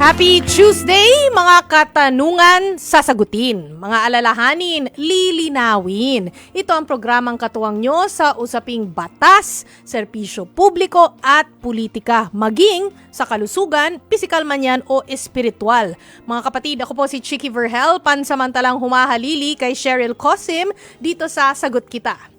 Happy Tuesday, mga katanungan sasagutin, mga alalahanin lilinawin. Ito ang programang katuwang nyo sa usaping batas, serbisyo publiko at politika, maging sa kalusugan, pisikal man yan o espiritual. Mga kapatid, ako po si Chicky Verhel, pansamantalang humahalili kay Cheryl Cosim dito sa Sagot Kita.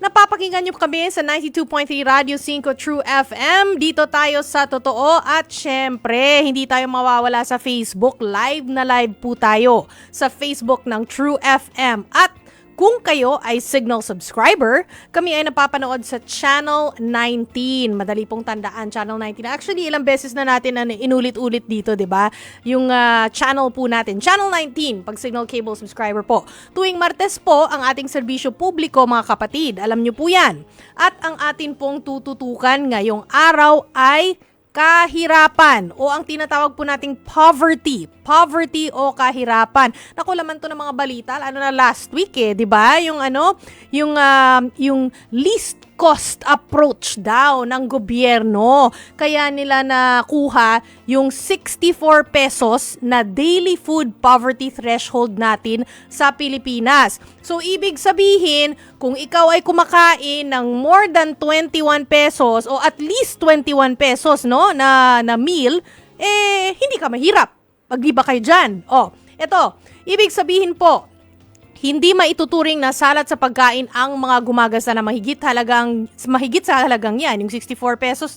Napapakinggan niyo kami sa 92.3 Radio 5 True FM. Dito tayo sa Totoo at syempre, hindi tayo mawawala sa Facebook. Live na live po tayo sa Facebook ng True FM. At kung kayo ay Signal subscriber, kami ay napapanood sa Channel 19. Madali pong tandaan, Channel 19. Actually, ilang beses na natin inulit-ulit dito, di ba? Yung channel po natin, Channel 19, pag Signal Cable subscriber po. Tuwing Martes po, ang ating serbisyo publiko, mga kapatid. Alam nyo po yan. At ang atin pong tututukan ngayong araw ay kahirapan o ang tinatawag po nating poverty o kahirapan. Naku, laman to ng mga balita na last week di ba? Yung least cost approach daw ng gobyerno. Kaya nila nakuha yung 64 pesos na daily food poverty threshold natin sa Pilipinas. So, ibig sabihin, kung ikaw ay kumakain ng more than 21 pesos o at least 21 pesos na meal, hindi ka mahirap. Pag-iba kayo dyan. Eto, ibig sabihin po, hindi maituturing na salat sa pagkain ang mga gumagasa na mahigit sa halagang yan, yung 64 pesos,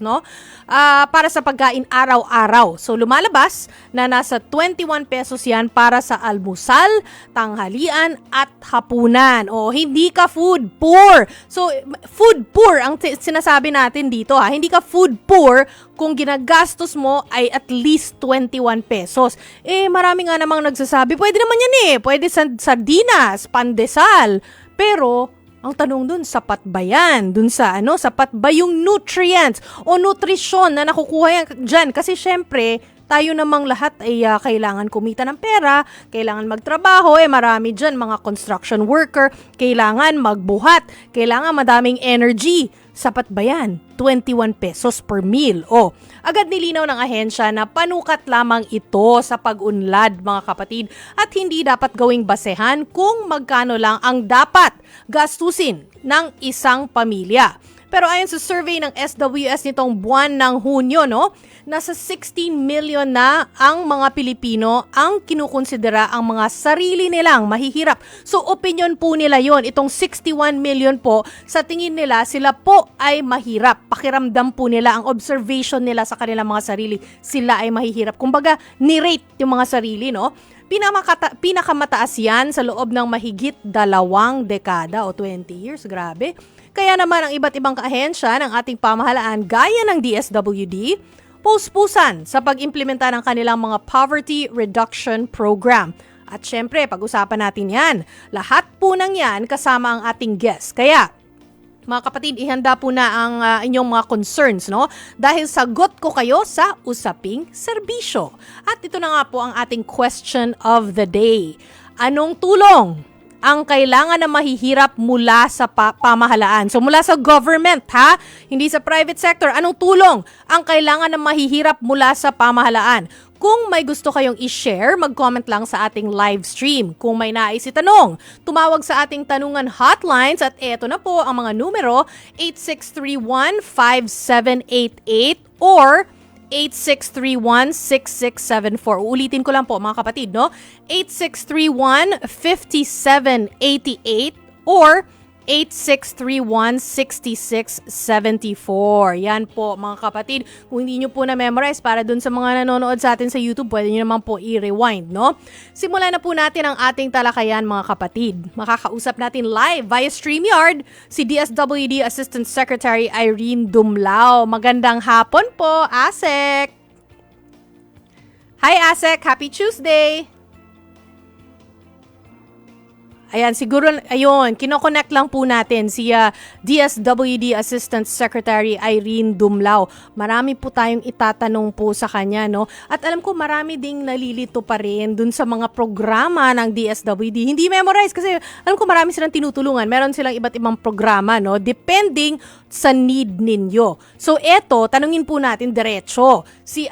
para sa pagkain araw-araw. So, lumalabas na nasa 21 pesos yan para sa almusal, tanghalian, at hapunan. Hindi ka food poor. So, food poor ang sinasabi natin dito, Hindi ka food poor kung ginagastos mo ay at least 21 pesos. Marami nga namang nagsasabi, pwede naman yan pwede sardinas, pandesal. Pero, ang tanong dun, sapat ba yan? Sapat ba yung nutrients o nutrisyon na nakukuha yan dyan? Kasi syempre, tayo namang lahat ay kailangan kumita ng pera, kailangan magtrabaho, marami dyan, mga construction worker, kailangan magbuhat, kailangan madaming energy. Sapat ba yan? 21 pesos per meal. Agad nilinaw ng ahensya na panukat lamang ito sa pag-unlad, mga kapatid, at hindi dapat gawing basehan kung magkano lang ang dapat gastusin ng isang pamilya. Pero ayon sa survey ng SWS nitong buwan ng Hunyo, nasa 16 million na ang mga Pilipino ang kinukonsidera ang mga sarili nilang mahihirap. So, opinion po nila yon. Itong 61 million po, sa tingin nila, sila po ay mahirap. Pakiramdam po nila, ang observation nila sa kanilang mga sarili, sila ay mahihirap. Kumbaga, nirate yung mga sarili, Pinakamataas yan sa loob ng mahigit 2 dekada o 20 years. Grabe. Kaya naman ang iba't ibang kaahensya ng ating pamahalaan gaya ng DSWD, puspusan sa pag-implementa ng kanilang mga poverty reduction program. At syempre, pag-usapan natin yan. Lahat po ng yan kasama ang ating guest. Kaya, mga kapatid, ihanda po na ang inyong mga concerns, Dahil sagot ko kayo sa usaping serbisyo. At ito na nga po ang ating question of the day. Anong tulong ang kailangan na mahihirap mula sa pamahalaan? So mula sa government, Hindi sa private sector. Anong tulong ang kailangan na mahihirap mula sa pamahalaan? Kung may gusto kayong i-share, mag-comment lang sa ating live stream. Kung may nais itanong, tumawag sa ating tanungan hotlines at eto na po ang mga numero 8631-5788 or 8631-6674. Uulitin ko lang po, mga kapatid, 8631-5788 or 8631-6674. Yan po, mga kapatid. Kung hindi nyo po na-memorize, para dun sa mga nanonood sa atin sa YouTube, pwede nyo naman po i-rewind, Simulan na po natin ang ating talakayan, mga kapatid. Makakausap natin live via StreamYard si DSWD Assistant Secretary Irene Dumlao. Magandang hapon po, ASEC! Hi, ASEC! Happy Tuesday! Ayan, siguro, ayun, kinoconnect lang po natin si DSWD Assistant Secretary Irene Dumlao. Marami po tayong itatanong po sa kanya, no? At alam ko marami ding nalilito pa rin dun sa mga programa ng DSWD. Hindi memorize kasi alam ko marami silang tinutulungan. Meron silang iba't ibang programa, no? Depending sa need ninyo. So, eto, tanungin po natin diretso si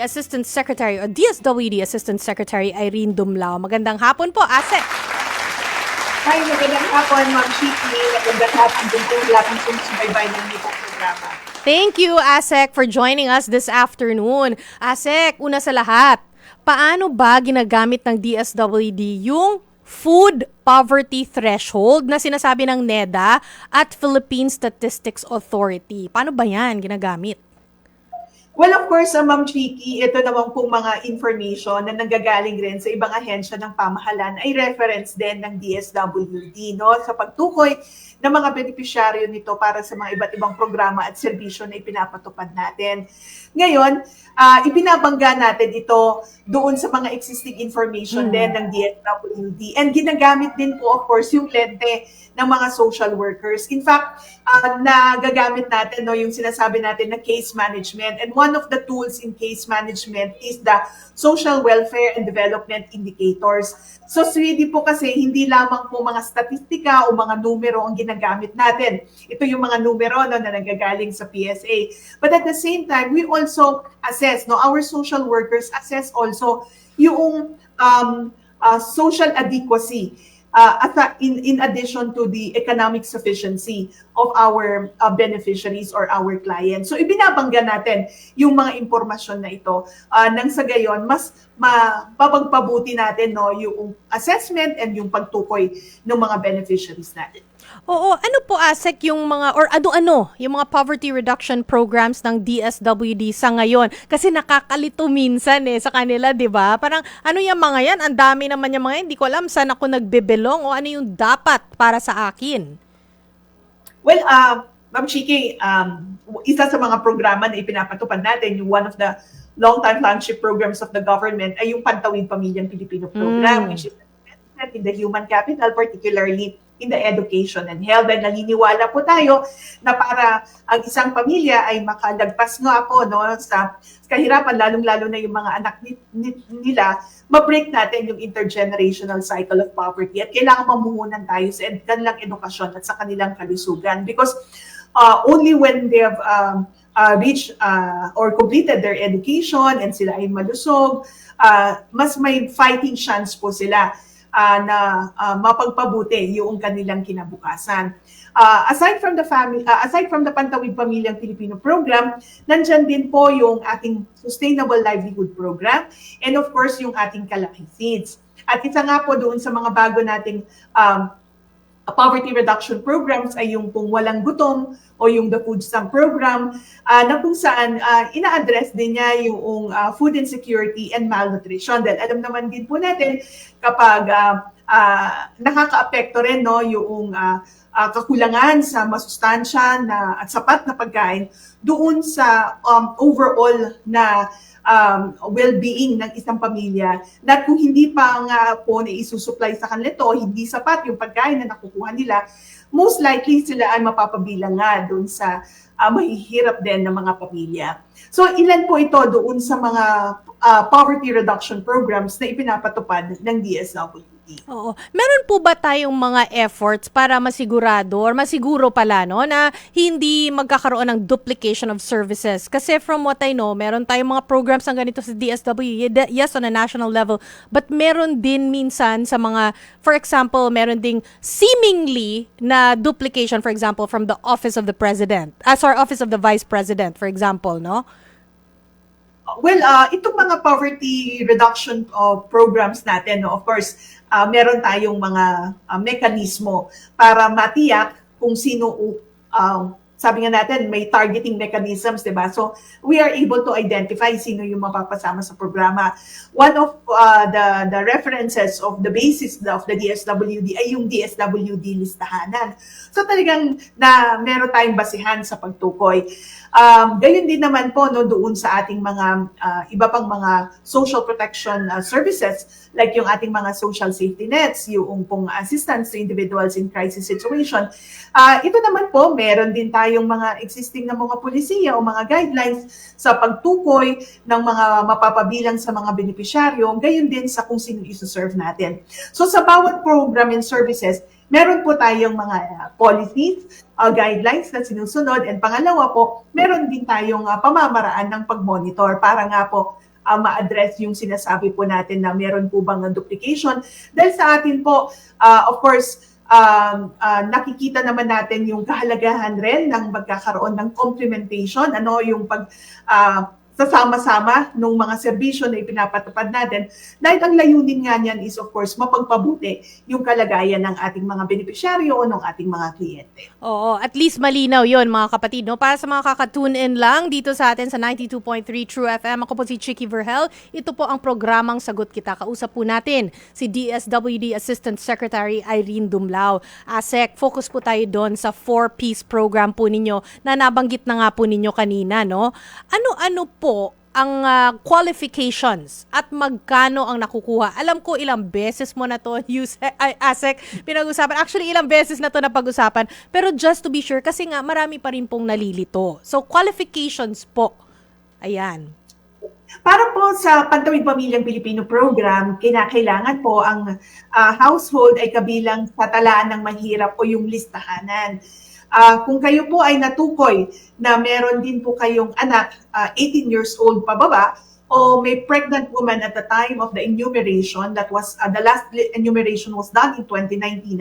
Assistant Secretary o DSWD Assistant Secretary Irene Dumlao. Magandang hapon po, Asek. Hi, magandang hapon, Ma'am Shiki. Magandang hapon din po lahat ng sumusubaybay ng itong programa. Thank you, Asek, for joining us this afternoon. Asek, una sa lahat, paano ba ginagamit ng DSWD yung food poverty threshold na sinasabi ng NEDA at Philippine Statistics Authority? Paano ba yan ginagamit? Well, of course, Ma'am Chiki, ito naman pong mga information na nanggagaling rin sa ibang ahensya ng pamahalaan ay reference din ng DSWD, no? Sa pagtukoy ng mga benepisyaryo nito para sa mga iba't ibang programa at serbisyo na ipinapatupad natin. Ngayon, ibinabangga natin ito doon sa mga existing information din ng DSWD. And ginagamit din po, of course, yung lente ng mga social workers. In fact, nagagamit natin yung sinasabi natin na case management. And one of the tools in case management is the social welfare and development indicators. So, really po kasi hindi lamang po mga statistika o mga numero ang ginagamit natin. Ito yung mga numero na nanggagaling sa PSA. But at the same time, we also assess, our social workers assess also yung social adequacy in addition to the economic sufficiency of our beneficiaries or our clients. So ibinabangga natin yung mga impormasyon na ito nang sa gayon mas mapapagpabuti natin yung assessment and yung pagtukoy ng mga beneficiaries natin. Oo, ano po, Asek, yung mga, or ano-ano, yung mga poverty reduction programs ng DSWD sa ngayon? Kasi nakakalito minsan sa kanila, di ba? Parang, ano yung mga yan? Ang dami naman yung mga yan. Hindi ko alam saan ako nagbebelong o ano yung dapat para sa akin. Well, Ma'am Chiki, isa sa mga programa na ipinapatupad natin, yung one of the long-time flagship programs of the government ay yung Pantawid Pamilyang Pilipino program, which is in the human capital, particularly in the education and health. And naniniwala po tayo na para ang isang pamilya ay makalagpas nga po sa kahirapan, lalong-lalo na yung mga anak nila, ma-break natin yung intergenerational cycle of poverty. At kailangan mamuhunan tayo sa kanilang edukasyon at sa kanilang kalusugan. Because only when they have reached or completed their education and sila ay malusog, mas may fighting chance po sila na mapagpabuti yung kanilang kinabukasan. Aside from the Pantawid Pamilyang Pilipino program, nandyan din po yung ating Sustainable Livelihood Program and of course yung ating Kalaki Seeds. At isa nga po doon sa mga bago nating poverty reduction programs ay yung pong Walang Gutom o yung The Food Stamp Program na kung saan ina-address din niya yung food insecurity and malnutrition. Dahil alam naman din po natin kapag nakaka-apekto rin yung kakulangan sa masustansya at sapat na pagkain doon sa overall na well-being ng isang pamilya na kung hindi pa nga po na isusupply sa kanila ito, hindi sapat yung pagkain na nakukuha nila, most likely sila ay mapapabilang nga doon sa mahihirap din ng mga pamilya. So ilan po ito doon sa mga poverty reduction programs na ipinapatupad ng DSWD. Oo. Meron po ba tayong mga efforts para masigurado or masiguro pala na hindi magkakaroon ng duplication of services? Kasi from what I know, meron tayong mga programs ng ganito sa DSWD, yes, on a national level, but meron din minsan sa mga, for example, meron ding seemingly na duplication, for example, from the Office of the President, Office of the Vice President, for example, no? Well, itong mga poverty reduction programs natin, of course, meron tayong mga mekanismo para matiyak kung sino sabi nga natin, may targeting mechanisms, di ba? So, we are able to identify sino yung mapapasama sa programa. One of the references of the basis of the DSWD ay yung DSWD listahanan. So, talagang meron tayong basihan sa pagtukoy. Gayon din naman po no, doon sa ating mga iba pang mga social protection services like yung ating mga social safety nets, yung pong assistance to individuals in crisis situation. Ito naman po, meron din tayong mga existing na mga polisiya o mga guidelines sa pagtukoy ng mga mapapabilang sa mga benepisyaryo, gayon din sa kung sino iso-serve natin. So sa bawat program and services, meron po tayong mga policies, guidelines na sinusunod, and pangalawa po, meron din tayong pamamaraan ng pag-monitor para nga po ma-address yung sinasabi po natin na meron po bang duplication. Dahil sa atin po, of course, nakikita naman natin yung kahalagahan rin ng magkakaroon ng complementation, yung sasama-sama ng mga serbisyo na ipinapatupad natin. Dahil ang layunin nga niyan is of course mapagpabuti yung kalagayan ng ating mga benepisyaryo o ng ating mga kliyente. Oo, at least malinaw yon mga kapatid. No? Para sa mga kaka-tune in lang dito sa atin sa 92.3 True FM, ako po si Chicky Verhel. Ito po ang programang Sagot Kita. Kausap po natin si DSWD Assistant Secretary Irene Dumlao. ASEC, focus po tayo doon sa 4-piece program po ninyo na nabanggit na nga po ninyo kanina. No? Ano-ano po ang qualifications at magkano ang nakukuha? Alam ko ilang beses mo na to, ASEC, pinag-usapan. Actually, ilang beses na to napag-usapan. Pero just to be sure, kasi nga marami pa rin pong nalilito. So, qualifications po. Ayan. Para po sa Pantawid Pamilyang Pilipino program, kinakailangan po ang household ay kabilang sa talaan ng mahirap o yung listahanan. Kung kayo po ay natukoy na meron din po kayong anak, 18 years old pababa, o may pregnant woman at the time of the enumeration, that was, the last enumeration was done in 2019,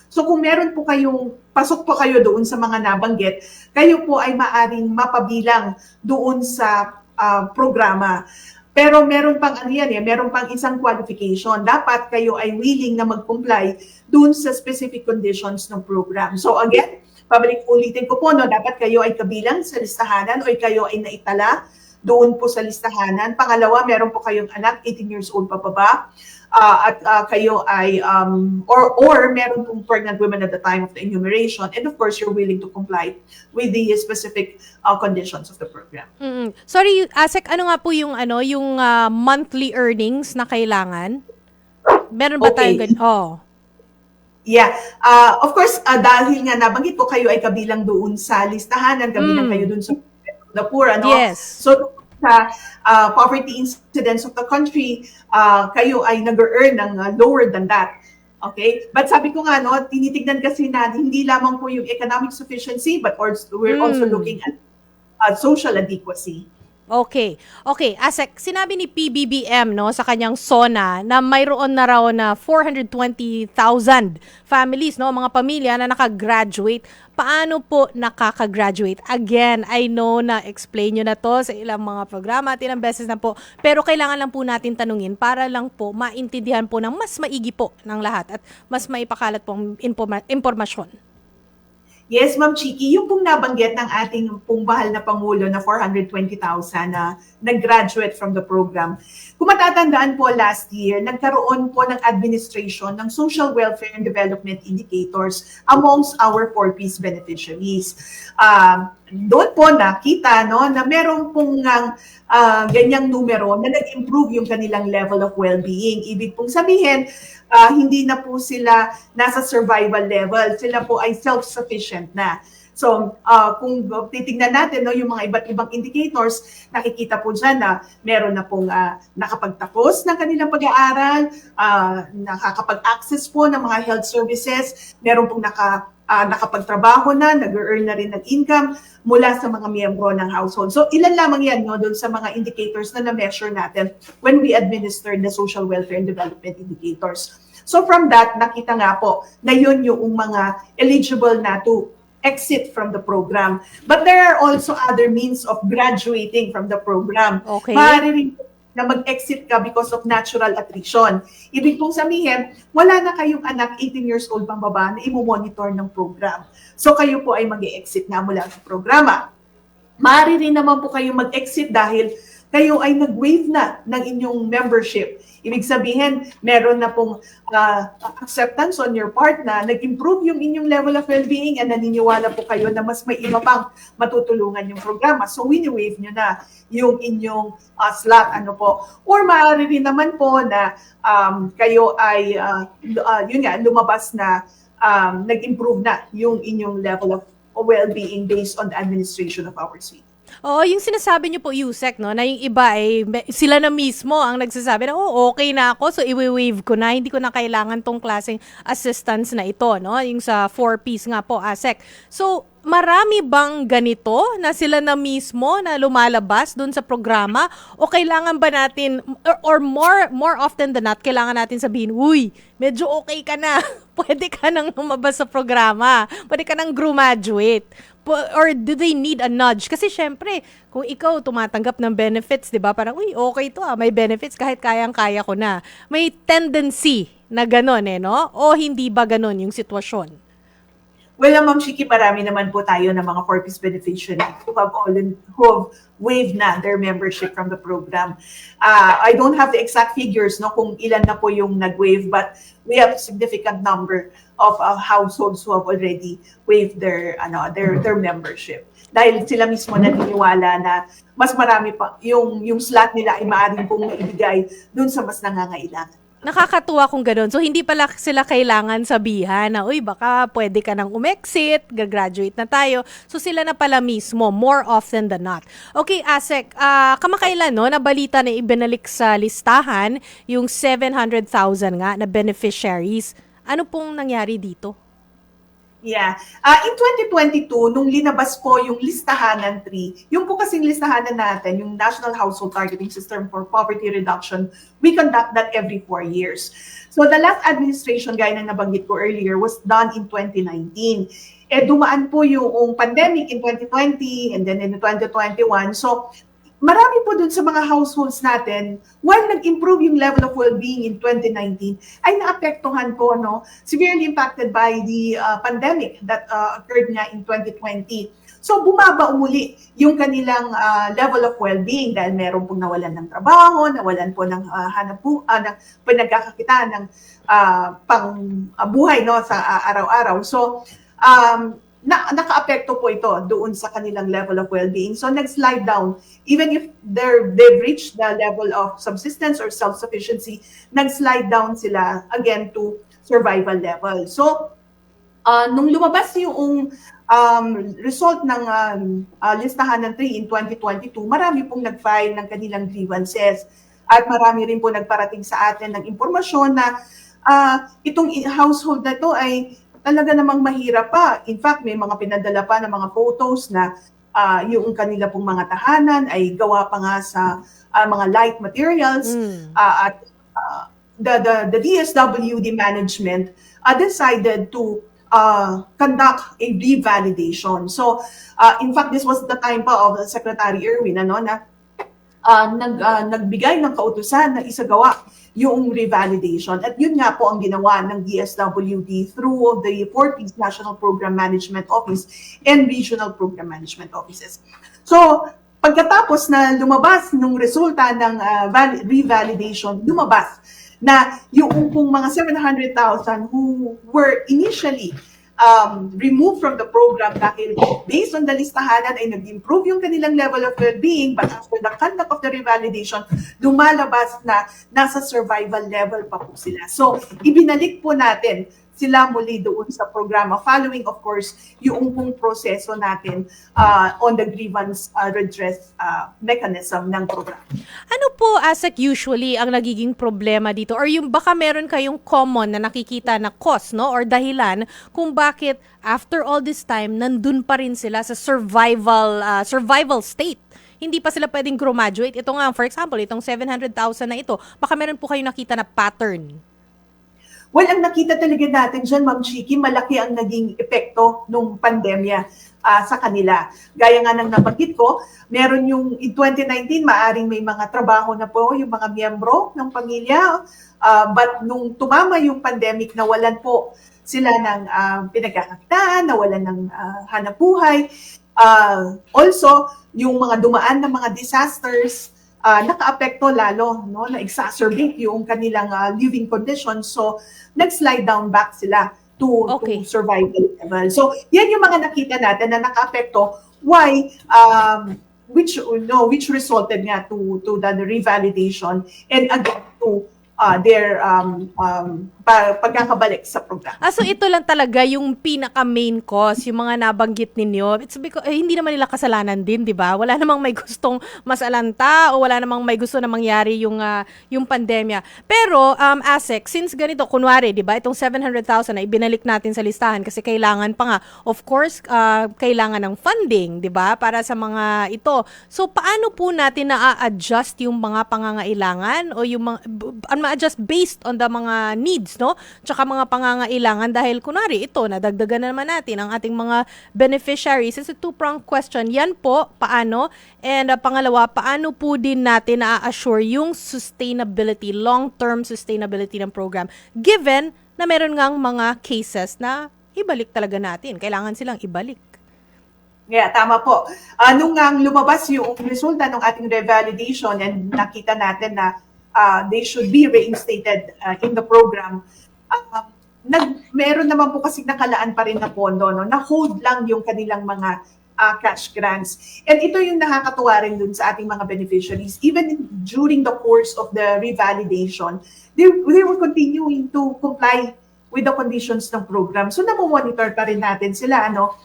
So kung meron po kayong, pasok po kayo doon sa mga nabanggit, kayo po ay maaring mapabilang doon sa programa. Pero meron pang meron pang isang qualification. Dapat kayo ay willing na mag-comply doon sa specific conditions ng program. So again, ulitin ko po, dapat kayo ay kabilang sa listahanan o kayo ay naitala doon po sa listahanan. Pangalawa, meron po kayong anak, 18 years old pa ba? At kayo ay, or meron pong pregnant women at the time of the enumeration. And of course, you're willing to comply with the specific conditions of the program. Mm-hmm. Sorry, ASEC, ano nga po yung, yung monthly earnings na kailangan? Meron ba tayong ganyan? Oh. Yeah. Of course, dahil nga nabanggit ko, kayo ay kabilang doon sa listahanan, kabilang kayo doon sa the poor, Yes. So, sa poverty incidence of the country, kayo ay nag-earn ng lower than that. Okay? But sabi ko nga, tinitignan kasi na hindi lamang po yung economic sufficiency, but we're also looking at social adequacy. Okay. ASEC, sinabi ni PBBM sa kanyang SONA na mayroon na raw na 420,000 families, mga pamilya na nakagraduate. Paano po nakakagraduate? Again, I know na explain nyo na to sa ilang mga programa at ilang beses na po, pero kailangan lang po natin tanungin para lang po maintindihan po ng mas maigi po ng lahat at mas maipakalat pong impormasyon. Yes, Ma'am Chicky, yung pong nabanggit ng ating pong bahal na Pangulo na 420,000 na nag-graduate from the program. Kung matatandaan po last year, nagkaroon po ng administration ng social welfare and development indicators amongst our 4-piece beneficiaries. Doon po nakita na meron pong ganyang numero na nag-improve yung kanilang level of well-being. Ibig pong sabihin, hindi na po sila nasa survival level. Sila po ay self-sufficient na. So, kung titingnan natin yung mga iba't ibang indicators, nakikita po dyan na meron na pong nakapagtapos ng kanilang pag-aaral, nakakapag-access po ng mga health services, meron pong nakapagtrabaho na, nag-earn na rin ng income mula sa mga miyembro ng household. So, ilan lamang yan doon sa mga indicators na na-measure natin when we administer the social welfare and development indicators. So, from that, nakita nga po na yun yung mga eligible na to exit from the program. But there are also other means of graduating from the program. Okay. Maaari rin na mag-exit ka because of natural attrition. Ibig pong sabihin, wala na kayong anak 18 years old pang baba na i-monitor ng program. So kayo po ay mag-exit na mula sa programa. Maaari rin naman po kayo mag-exit dahil kayo ay nag-waive na ng inyong membership. Ibig sabihin, meron na pong acceptance on your part na nag-improve yung inyong level of well-being and naniniwala po kayo na mas may iba pang matutulungan yung programa. So, wini-waive nyo na yung inyong slot. Or maaari rin naman po na kayo ay, lumabas na nag-improve na yung inyong level of well-being based on the administration of our suite. Oo, yung sinasabi niyo po, Yusek, no, na yung iba ay sila na mismo ang nagsasabi na, okay na ako, so i-waive ko na, hindi ko na kailangan tong klaseng assistance na ito, no, yung sa 4Ps nga po, ASEC. So, marami bang ganito na sila na mismo na lumalabas dun sa programa o kailangan ba natin, or more often than not, kailangan natin sabihin, uy, medyo okay ka na, pwede ka nang lumabas sa programa, pwede ka nang graduate. Or do they need a nudge? Kasi syempre, kung ikaw tumatanggap ng benefits, di ba? Parang, uy, okay to may benefits kahit kayang-kaya ko na. May tendency na gano'n no? O hindi ba gano'n yung sitwasyon? Well, Ma'am Shiki, marami naman po tayo ng mga 4Ps beneficiaries who have waived na their membership from the program. I don't have the exact figures kung ilan na po yung nag-waive, but we have a significant number of households who have already waived their membership. Dahil sila mismo naniniwala na mas marami pa yung slot nila ay maaaring pong maibigay dun sa mas nangangailangan. Nakakatuwa kung gano'n. So, hindi pala sila kailangan sabihan na, uy, baka pwede ka nang umexit, gagraduate na tayo. So, sila na pala mismo, more often than not. Okay, ASEC, kamakailan, nabalita na ibinalik sa listahan yung 700,000 nga na beneficiaries. Ano pong nangyari dito? Yeah. In 2022, nung linabas po yung listahanan 3, yung po kasing listahanan natin, yung National Household Targeting System for Poverty Reduction, we conduct that every 4 years. So the last administration, gaya na nabanggit ko earlier, was done in 2019. Dumaan po yung pandemic in 2020 and then in 2021. So marami po dun sa mga households natin, while nag-improve yung level of well-being in 2019, ay naapektuhan po, severely impacted by the pandemic that occurred nga in 2020. So bumaba umuli yung kanilang level of well-being dahil meron pong nawalan ng trabaho, nawalan po ng pinagkakakita ng pangbuhay sa araw-araw. So naka-apekto po ito doon sa kanilang level of well-being. So nag-slide down. Even if they've reached the level of subsistence or self-sufficiency, nag-slide down sila again to survival level. So nung lumabas yung result ng listahan ng 3 in 2022, marami pong nag-file ng kanilang grievances. At marami rin po nagparating sa atin ng impormasyon na itong household na ito ay talaga namang mahirap pa. In fact, may mga pinadala pa ng mga photos na yung kanila pong mga tahanan ay gawa pa nga sa mga light materials. At the DSWD management decided to conduct a revalidation. So, in fact, this was the time pa of Secretary Erwin, na nagbigay ng kautusan na isagawa yung revalidation. At yun nga po ang ginawa ng DSWD through the 4Ps National Program Management Office and Regional Program Management Offices. So, pagkatapos na lumabas ng resulta ng revalidation, lumabas na yung pong mga 700,000 who were initially removed from the program dahil based on the listahanan ay nag-improve yung kanilang level of well-being, but after the conduct of the revalidation, lumalabas na nasa survival level pa po sila. So, ibinalik po natin sila muli doon sa programa following, of course, yung pong proseso natin on the grievance redress mechanism ng program. Ano po, ASEC, usually ang nagiging problema dito? Or yung baka meron kayong common na nakikita na cause, or dahilan kung bakit after all this time, nandun pa rin sila sa survival state? Hindi pa sila pwedeng graduate. Ito nga, for example, itong 700,000 na ito, baka meron po kayong nakita na pattern. Well, ang nakita talaga natin dyan, Ma'am Chiki, malaki ang naging epekto nung pandemya. sa kanila. Gaya nga ng nabanggit ko, meron yung in 2019, maaring may mga trabaho na po yung mga miyembro ng pamilya, but nung tumama yung pandemic, nawalan po sila ng pinagkakakitaan, nawalan ng hanapbuhay. Also, yung mga dumaan ng mga disasters, naka-apekto lalo, no, na-exacerbate yung kanilang living conditions. So, nag-slide down back sila to survival level. So, yan yung mga nakita natin na naka-apekto. Why? Which resulted nga to the revalidation and again to their pagkakabalik sa program. So ito lang talaga yung pinaka-main cause, yung mga nabanggit ninyo. It's because hindi naman nila kasalanan din, 'di ba? Wala namang may gustong masalanta o wala namang may gusto na mangyari yung pandemya. Pero ASEC, since ganito kunwari, 'di ba, itong 700,000 na ibinalik natin sa listahan kasi kailangan pa nga. Of course, kailangan ng funding, 'di ba, para sa mga ito. So paano po natin na-adjust yung mga pangangailangan o yung mga ma-adjust based on the mga needs, no? Tsaka mga pangangailangan dahil kunwari ito, nadagdagan na naman natin ang ating mga beneficiaries. It's a two-pronged question. Yan po, paano? And pangalawa, paano po din natin na-assure yung sustainability, long-term sustainability ng program given na meron ngang mga cases na ibalik talaga natin. Kailangan silang ibalik. Yeah, tama po. Nung lumabas yung resulta ng ating revalidation and nakita natin na they should be reinstated in the program. Meron naman po kasi nakalaan pa rin na pondo, no? Na-hold lang yung kanilang mga cash grants. And ito yung nakakatuwa rin dun sa ating mga beneficiaries. Even during the course of the revalidation, they were continuing to comply with the conditions ng program. So, namomonitor pa rin natin sila. Ano?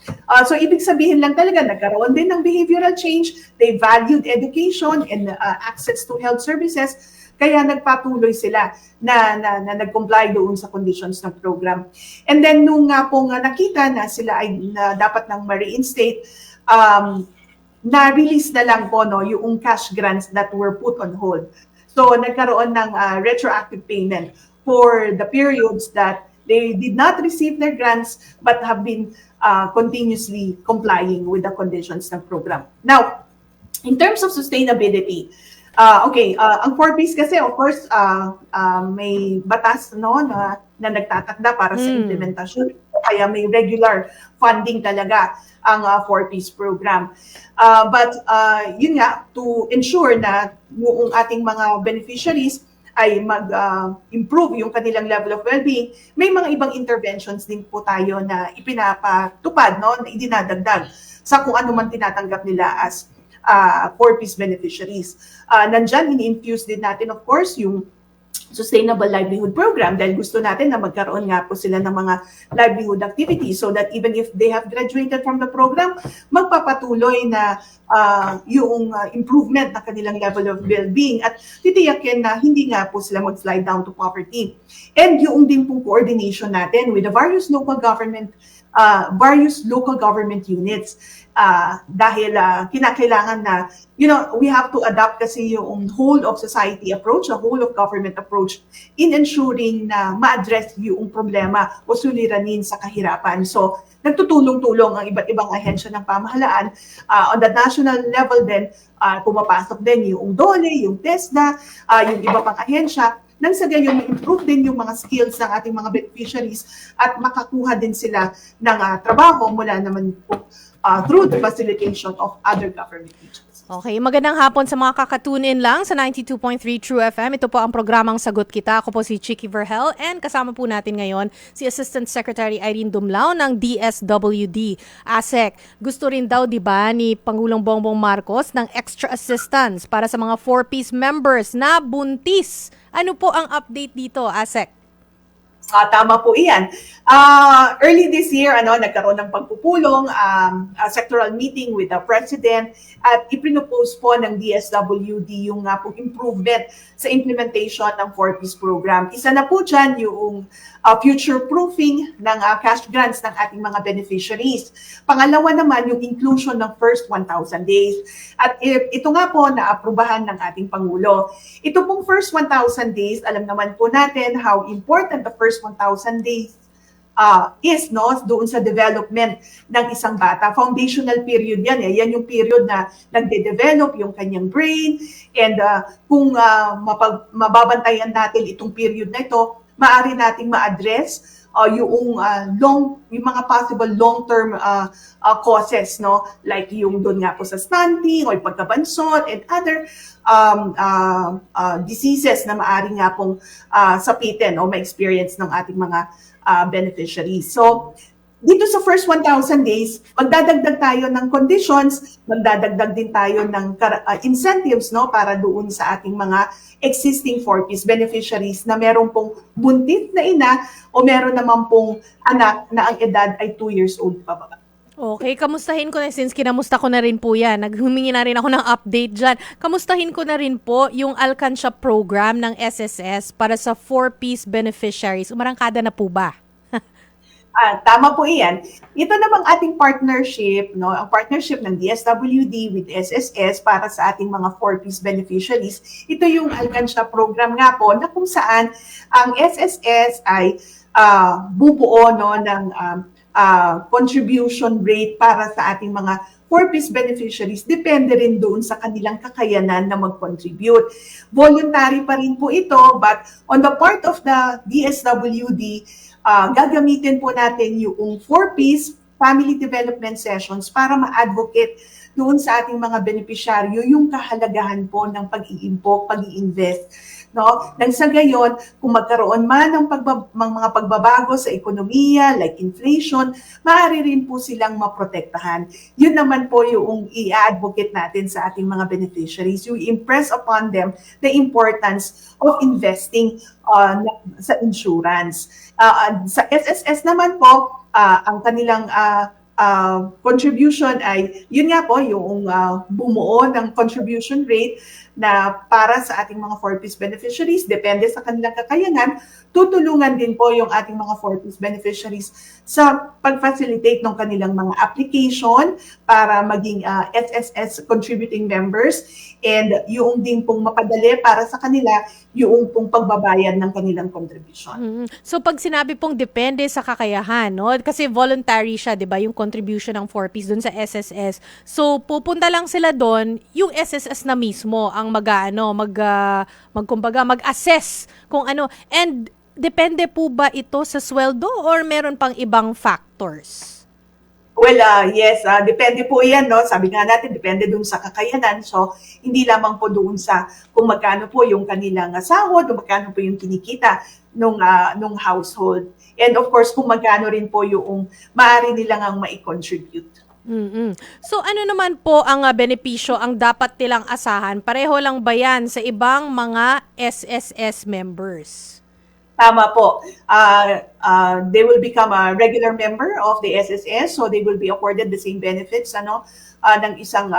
So, ibig sabihin lang talaga, nagkaroon din ng behavioral change. They valued education and access to health services. Kaya nagpatuloy sila na nag-comply doon sa conditions ng program. And then, nung pong nakita na sila ay dapat nang ma-reinstate, na-release na lang po no, yung cash grants that were put on hold. So, nagkaroon ng retroactive payment for the periods that they did not receive their grants but have been continuously complying with the conditions ng program. Now, in terms of sustainability, ang 4Ps kasi, of course, may batas no, na nagtatakda para sa implementasyon. Kaya may regular funding talaga ang 4Ps program. But yun nga, to ensure na yung ating mga beneficiaries ay mag-improve yung kanilang level of well-being, may mga ibang interventions din po tayo na ipinapatupad, no, na idinadagdag sa kung ano man tinatanggap nila as 4Ps beneficiaries. Nandyan, ini-infuse din natin, of course, yung Sustainable Livelihood Program dahil gusto natin na magkaroon nga po sila ng mga livelihood activities so that even if they have graduated from the program, magpapatuloy na yung improvement ng kanilang level of well-being at titiyakin na hindi nga po sila mag-slide down to poverty. And yung din pong coordination natin with the various local government units dahil kinakailangan na, we have to adapt kasi yung whole of society approach, a whole of government approach in ensuring na ma-address yung problema o suliranin sa kahirapan. So, nagtutulong-tulong ang iba't ibang ahensya ng pamahalaan. On the national level din, pumapasok din yung DOLE, yung TESDA, yung iba pang ahensya, nang sa gayon ma-improve din yung mga skills ng ating mga beneficiaries at makakuha din sila ng trabaho mula naman po through the facilitation of other government agencies. Okay, magandang hapon sa mga kakatunin lang sa 92.3 True FM. Ito po ang programang Sagot Kita. Ako po si Chicky Verhel and kasama po natin ngayon si Assistant Secretary Irene Dumlao ng DSWD. ASEC, gusto rin daw, di ba, ni Pangulong Bongbong Marcos ng extra assistance para sa mga 4Ps members na buntis. Ano po ang update dito, ASEC? Tama po iyan. Early this year, nagkaroon ng pagpupulong, sectoral meeting with the President at ipinopose po ng DSWD yung improvement sa implementation ng 4Ps program. Isa na po dyan yung future-proofing ng cash grants ng ating mga beneficiaries. Pangalawa naman, yung inclusion ng first 1,000 days. At ito nga po na-aprubahan ng ating Pangulo. Ito pong first 1,000 days, alam naman po natin how important the first 1,000 days is doon sa development ng isang bata. Foundational period yan. Yan yung period na nagde-develop yung kanyang brain. And kung mababantayan natin itong period na ito, maaari nating ma-address yung mga possible long-term causes, like yung doon nga po sa stunting o yung pagkabansot and other diseases na maaari nga pong sapitin o ma-experience ng ating mga beneficiaries. So, dito sa first 1,000 days, magdadagdag tayo ng conditions, magdadagdag din tayo ng incentives para doon sa ating mga existing 4Ps beneficiaries na meron pong buntis na ina o meron naman pong anak na ang edad ay 2 years old pababa. Okay, kamustahin ko na, since kinamusta ko na rin po yan, naghumingi na rin ako ng update dyan. Kamustahin ko na rin po yung Alcansya program ng SSS para sa 4Ps beneficiaries. Umarangkada na po ba? Tama po iyan. Ito namang ating partnership, ang partnership ng DSWD with SSS para sa ating mga 4Ps beneficiaries. Ito yung Alcansya program nga po na kung saan ang SSS ay bubuo ng contribution rate para sa ating mga 4Ps beneficiaries, depende rin doon sa kanilang kakayanan na mag-contribute. Voluntary pa rin po ito, but on the part of the DSWD, gagamitin po natin yung 4Ps family development sessions para ma-advocate doon sa ating mga benepisyaryo yung kahalagahan po ng pag-iimpok, pag-i-invest. Nang sa gayon, kung magkaroon man ng mga pagbabago sa ekonomiya, like inflation, maaari rin po silang maprotektahan. Yun naman po yung i-advocate natin sa ating mga beneficiaries, yung impress upon them the importance of investing sa insurance. Sa SSS naman po, ang kanilang contribution ay, yun nga po, yung bumuo ng contribution rate na para sa ating mga 4Ps beneficiaries, depende sa kanilang kakayanan, tutulungan din po yung ating mga 4Ps beneficiaries sa pag-facilitate ng kanilang mga application para maging SSS contributing members, and yung din pong mapadali para sa kanila yung pong pagbabayad ng kanilang contribution. So pag sinabi pong depende sa kakayahan, kasi voluntary siya, 'di ba, yung contribution ng 4Ps doon sa SSS. So pupunta lang sila doon, yung SSS na mismo ang mag-assess kung ano. And depende po ba ito sa sweldo or meron pang ibang factors? Well, yes, depende po yan, Sabi nga natin, depende dun sa kakayanan. So, hindi lamang po doon sa kung magkano po yung kanilang sahod, o magkano po yung kinikita nung household. And of course, kung magkano rin po yung maaari nilang ang mai-contribute. So, ano naman po ang benepisyo ang dapat nilang asahan? Pareho lang ba yan sa ibang mga SSS members? Tama po. They will become a regular member of the SSS, so they will be accorded the same benefits ng isang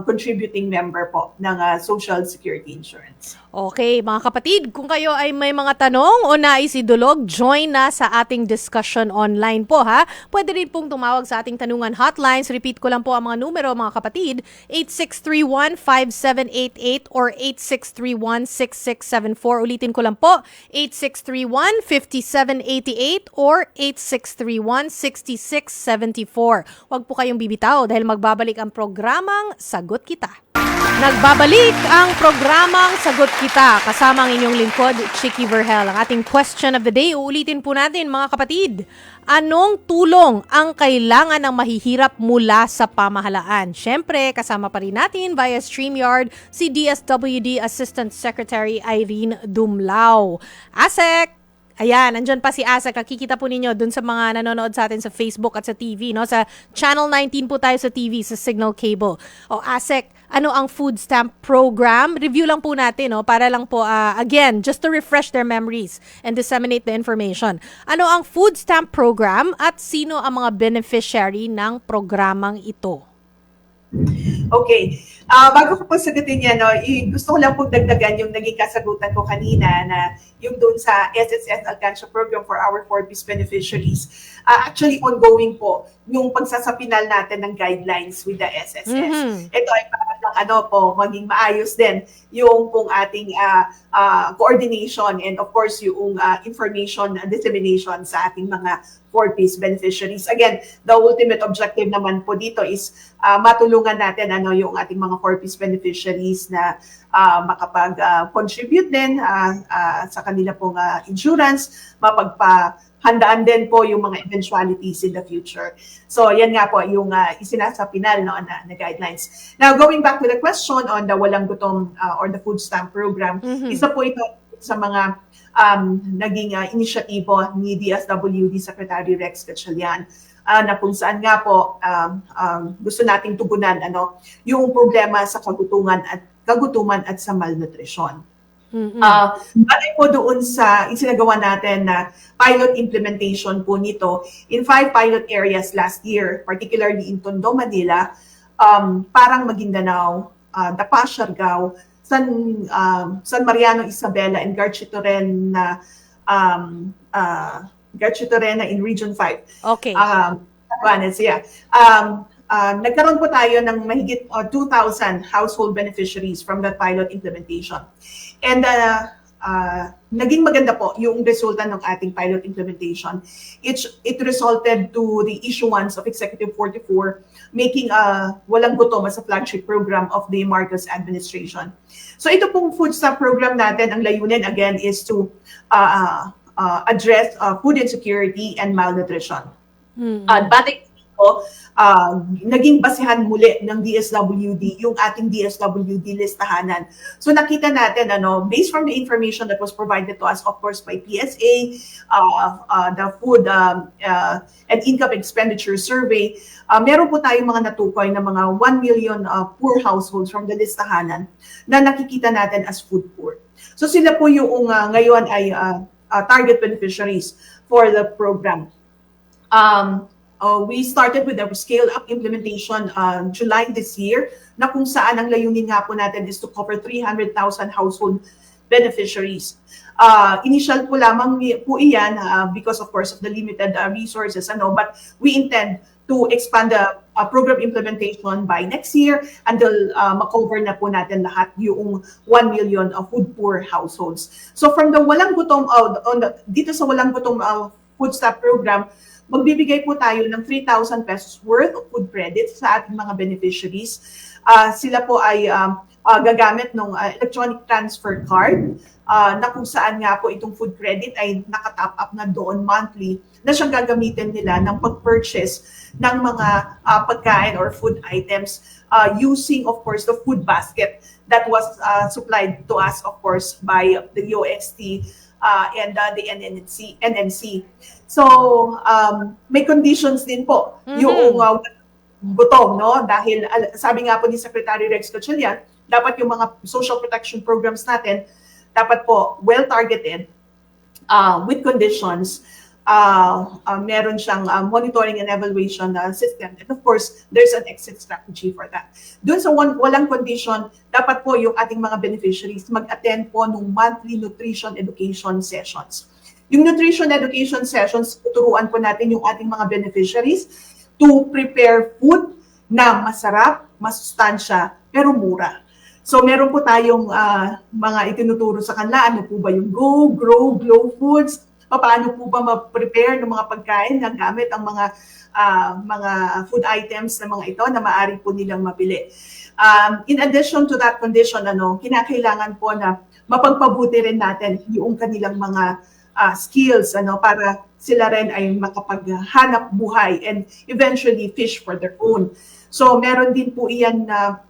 contributing member po ng Social Security Insurance. Okay, mga kapatid, kung kayo ay may mga tanong o nais idulog, join na sa ating discussion online po, ha. Pwede rin pong tumawag sa ating tanungan hotlines. Repeat ko lang po ang mga numero, mga kapatid. 8631-5788 or 8631-6674. Ulitin ko lang po, 8631-5788 or 8631-6674. Huwag po kayong bibitaw dahil magbabalik ang programang Sagot Kita. Nagbabalik ang programang Sagot Kita kasama ang inyong lingkod, Chicky Verhel. Ang ating question of the day, uulitin po natin, mga kapatid. Anong tulong ang kailangan ng mahihirap mula sa pamahalaan? Siyempre, kasama pa rin natin via StreamYard si DSWD Assistant Secretary Irene Dumlao. ASEC! Ayan, andyan pa si ASEC. Nakikita po ninyo dun sa mga nanonood sa atin sa Facebook at sa TV, Sa Channel 19 po tayo sa TV, sa Signal Cable. O ASEC, ano ang food stamp program? Review lang po natin, para lang po, again, just to refresh their memories and disseminate the information. Ano ang food stamp program at sino ang mga beneficiary ng programang ito? Okay. Bago ko po sagutin yan, no, gusto ko lang po dagdagan yung naging kasagutan ko kanina na yung doon sa SSS Alcantia program for our 4Ps beneficiaries. Actually, ongoing po yung pagsasapinal natin ng guidelines with the SSS. Mhm. Ito ay para lang maging maayos din yung pong ating coordination and of course yung information dissemination sa ating mga 4Ps beneficiaries. Again, the ultimate objective naman po dito is matulungan natin yung ating mga 4Ps beneficiaries na makapag-contribute din sa kanila pong insurance, mapagpahandaan din po yung mga eventualities in the future. So yan nga po yung isinasapinal na guidelines. Now going back to the question on the Walang Gutom or the food stamp program, isa po ito sa mga naging inisyatibo ni DSWD Secretary Rex Gatchalian na kung saan nga po gusto nating tugunan yung problema sa kagutuman at sa malnutrition. Batay po doon sa isinagawa natin na pilot implementation po nito in 5 pilot areas last year, particularly in Tondo, Manila, Parang Maguindanao, Dapa, Siargao, San Mariano, Isabela, and Garchitoren in Region 5. Okay. Yeah. Nagkaroon po tayo ng mahigit 2,000 household beneficiaries from that pilot implementation. And naging maganda po yung resulta ng ating pilot implementation. It resulted to the issuance of Executive 44, making Walang Gutom as a flagship program of the Marcos administration. So ito pong food stamp program natin, ang layunin again is to address food insecurity and malnutrition. Batay po, naging basihan muli ng DSWD yung ating DSWD listahanan. So nakita natin, based from the information that was provided to us, of course, by PSA, the Food and Income Expenditure Survey, meron po tayong mga natukoy na mga 1 million poor households from the listahanan na nakikita natin as food poor. So sila po yung ngayon ay target beneficiaries for the program. We started with the scale-up implementation July this year, na kung saan ang layunin nga po natin is to cover 300,000 household beneficiaries. Initial po lamang po iyan because of course of the limited resources, but we intend to expand the program implementation by next year until makover na po natin lahat yung 1 million food poor households. So from the Walang Gutom, dito sa Walang Gutom food stamp program, magbibigay po tayo ng 3,000 pesos worth of food credits sa ating mga beneficiaries. Sila po ay gagamit ng electronic transfer card na kung saan nga po itong food credit ay nakatap up na doon monthly na siyang gagamitin nila ng pag-purchase ng mga pagkain or food items using, of course, the food basket that was supplied to us, of course, by the UST and the NNC. So, may conditions din po yung gutom, Dahil sabi nga po ni Secretary Rex Gatchalian, dapat yung mga social protection programs natin, dapat po well-targeted with conditions. Meron siyang monitoring and evaluation system. And of course, there's an exit strategy for that. Doon sa walang condition, dapat po yung ating mga beneficiaries mag-attend po ng monthly nutrition education sessions. Yung nutrition education sessions, tuturuan po natin yung ating mga beneficiaries to prepare food na masarap, masustansya, pero mura. So meron po tayong mga itinuturo sa kanila, ano po ba yung Go, Grow, Glow Foods, paano po ba ma-prepare ng mga pagkain na gamit ang mga food items na mga ito na maaari po nilang mabili. In addition to that condition, kinakailangan po na mapagpabuti rin natin yung kanilang mga skills para sila rin ay makapaghanap buhay and eventually fish for their own. So meron din po iyan na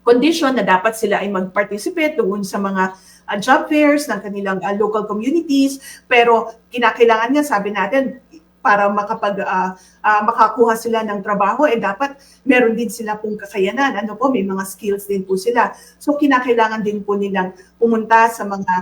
condition na dapat sila ay mag-participate doon sa mga job fairs ng kanilang local communities, pero kinakailangan niya, sabi natin, para makakuha sila ng trabaho, dapat meron din sila pong kakayanan. May mga skills din po sila. So kinakailangan din po nilang pumunta sa mga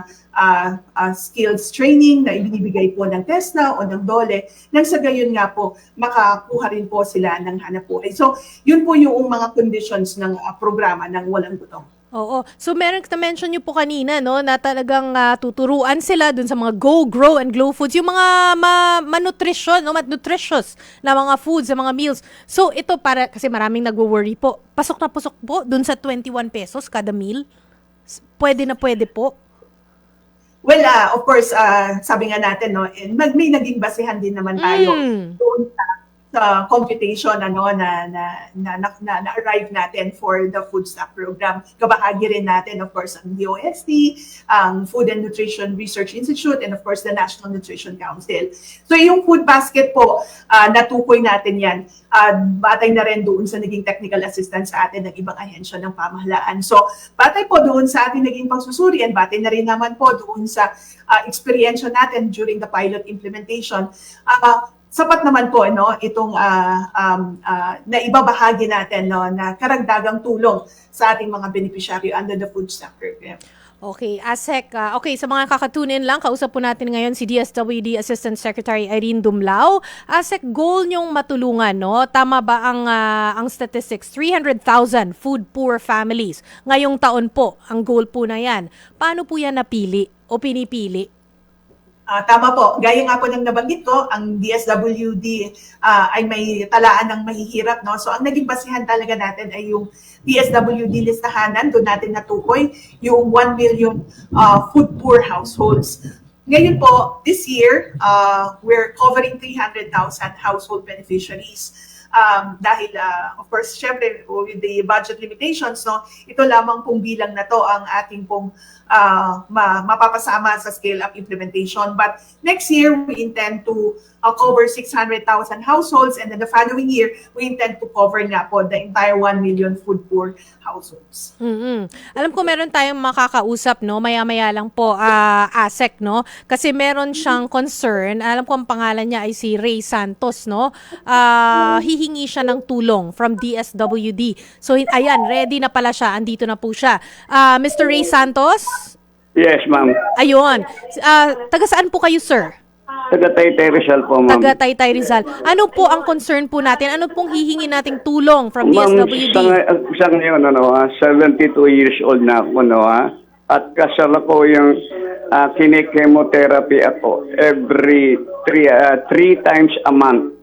skills training na ibinibigay po ng TESDA o ng DOLE, nang sa gayon nga po makakuha rin po sila ng hanapbuhay. So yun po yung mga conditions ng programa ng Walang Gutom. Oo. So meron na-mention niyo po kanina, no, na talagang tuturuan sila dun sa mga Go, Grow, and Glow foods, yung mga malnutrition, no, nutritious na mga foods, sa mga meals. So ito para, kasi maraming nagwo-worry po, pasok na pasok po dun sa 21 pesos kada meal? Pwede na pwede po? Well, of course, sabi nga natin, no, may naging basihan din naman tayo doon sa computation na arrive natin for the food stamp program. Kabahagi rin natin, of course, ang DOST, ang Food and Nutrition Research Institute, and of course, the National Nutrition Council. So yung food basket po, natukoy natin yan. Batay na rin doon sa naging technical assistance sa atin ng ibang ahensya ng pamahalaan. So batay po doon sa ating naging pagsusuri, and batay na rin naman po doon sa experience natin during the pilot implementation. Sapat naman po itong na ibabahagi natin na karagdagang tulong sa ating mga beneficiary under the food stamp program. Okay, ASEC. Okay, sa mga kakatunin lang, kausap po natin ngayon si DSWD Assistant Secretary Irene Dumlao. ASEC, goal niyong matulungan, no? Tama ba ang statistics? 300,000 food poor families. Ngayong taon po, ang goal po na yan. Paano po yan napili o pinipili? Tama po. Gaya nga po ng nabanggit ko, ang DSWD ay may talaan ng mahihirap. No? So ang naging basihan talaga natin ay yung DSWD listahanan. Doon natin natukoy yung 1 million food poor households. Ngayon po, this year, we're covering 300,000 household beneficiaries. Dahil, of course, syempre, with the budget limitations, no, ito lamang pong bilang na to ang ating pong mapapasama sa scale-up implementation. But next year, we intend to cover 600,000 households, and then the following year, we intend to cover nga po the entire 1 million food poor households. Alam ko meron tayong makakausap, no, maya-maya lang po, ASEC, no, kasi meron siyang concern. Alam ko ang pangalan niya ay si Ray Santos, no. Hihingi siya ng tulong from DSWD. So ayan, ready na pala siya, andito na po siya. Mr. Ray Santos? Yes, ma'am. Ayun. Taga saan po kayo, sir? Taga Taytay Rizal po, ma'am. Taga Taytay Rizal. Ano po ang concern po natin? Ano pong hihingi nating tulong from DSWD? Ma'am, sa ngayon, 72 years old na ako, at kasal ako yung kine-chemotherapy ako every 3 times a month.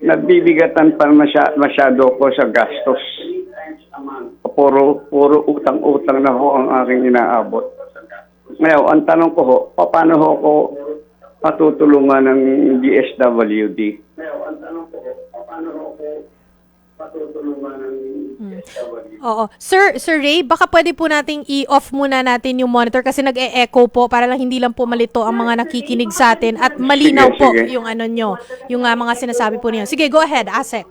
Nabibigatan pa masyado ko sa gastos. Puro utang-utang na ho ang aking inaabot. Ngayon, ang tanong ko ho, paano ho ko patutulungan ng DSWD? Oo. Sir Ray, baka pwede po nating i-off muna natin yung monitor kasi nag-e-echo po para lang hindi lang po malito ang mga nakikinig sa atin at malinaw po yung ano nyo, yung mga sinasabi po niyo. Sige, go ahead, ASEC.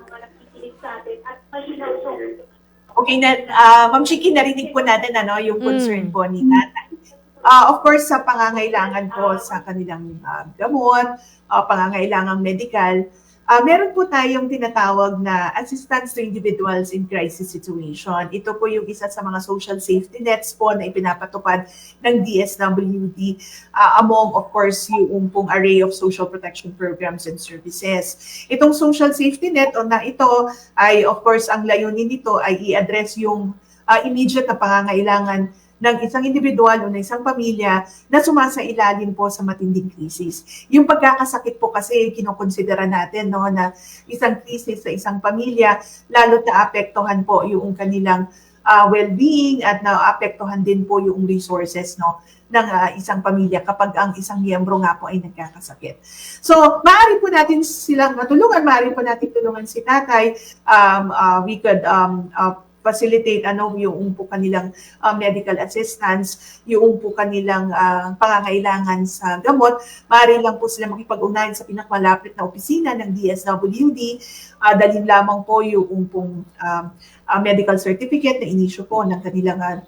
Okay, Ma'am Chiki, narinig po natin yung concern po ni Tatay. Of course, sa pangangailangan po sa kanilang gamot, pangangailangang medical, meron po tayong tinatawag na assistance to individuals in crisis situation. Ito po yung isa sa mga social safety nets po na ipinapatupad ng DSWD among, of course, yung pong array of social protection programs and services. Itong social safety net na ito ay, of course, ang layunin nito ay i-address yung immediate na pangangailangan ng isang individual o ng isang pamilya na sumasailalim po sa matinding krisis. Yung pagkakasakit po kasi kinokonsidera natin na isang krisis sa isang pamilya, lalo't naapektuhan po yung kanilang well-being at naapektuhan din po yung resources ng isang pamilya kapag ang isang miyembro nga po ay nagkakasakit. So, maaari po natin silang matulungan, maaari po natin tulungan si tatay. We could facilitate yung po kanilang medical assistance, yung po kanilang pangangailangan sa gamot. Maaari lang po sila makipag-ugnayan sa pinakamalapit na opisina ng DSWD. Dalhin lamang po yung pong medical certificate na inisyu po ng kanilang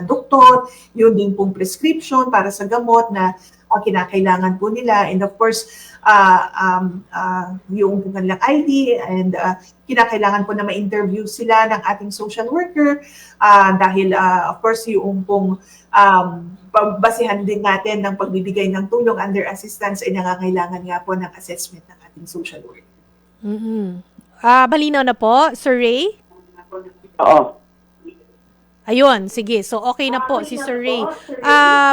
doktor, yun din pong prescription para sa gamot na kinakailangan po nila. And of course, yung kanilang ID and kinakailangan po na ma-interview sila ng ating social worker dahil of course yung pong pagbasihan din natin ng pagbibigay ng tulong under assistance ay nangangailangan nga po ng assessment ng ating social worker. Malinaw na po, Sir Ray? Oo. Ayun, sige. So, okay na po si Sir Ray.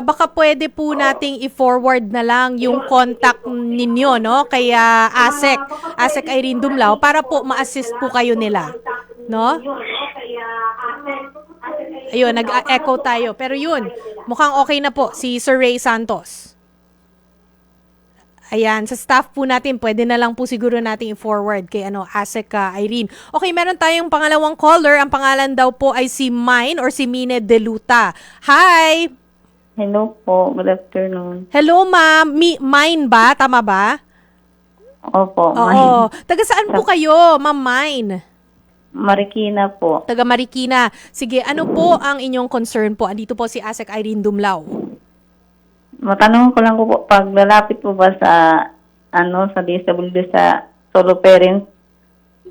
Baka pwede po nating i-forward na lang yung contact ninyo, no? Kay ASEC Irene Dumlao, para po ma-assist po kayo nila. No? Ayun, nag-echo tayo. Pero yun, mukhang okay na po si Sir Ray Santos. Ayan, sa staff po natin, pwede na lang po siguro natin i-forward kay ASEC Irene. Okay, meron tayong pangalawang caller. Ang pangalan daw po ay si Mine or si Mine Deluta. Hi! Hello po, good afternoon. Hello, ma'am. Mine ba? Tama ba? Opo, Oo. Taga saan po kayo, ma'am Mine? Marikina po. Taga Marikina. Sige, ano po ang inyong concern po? Andito po si ASEC Irene Dumlao. Matanong ko lang po, pag lalapit po ba sa, sa DSWD sa solo parents,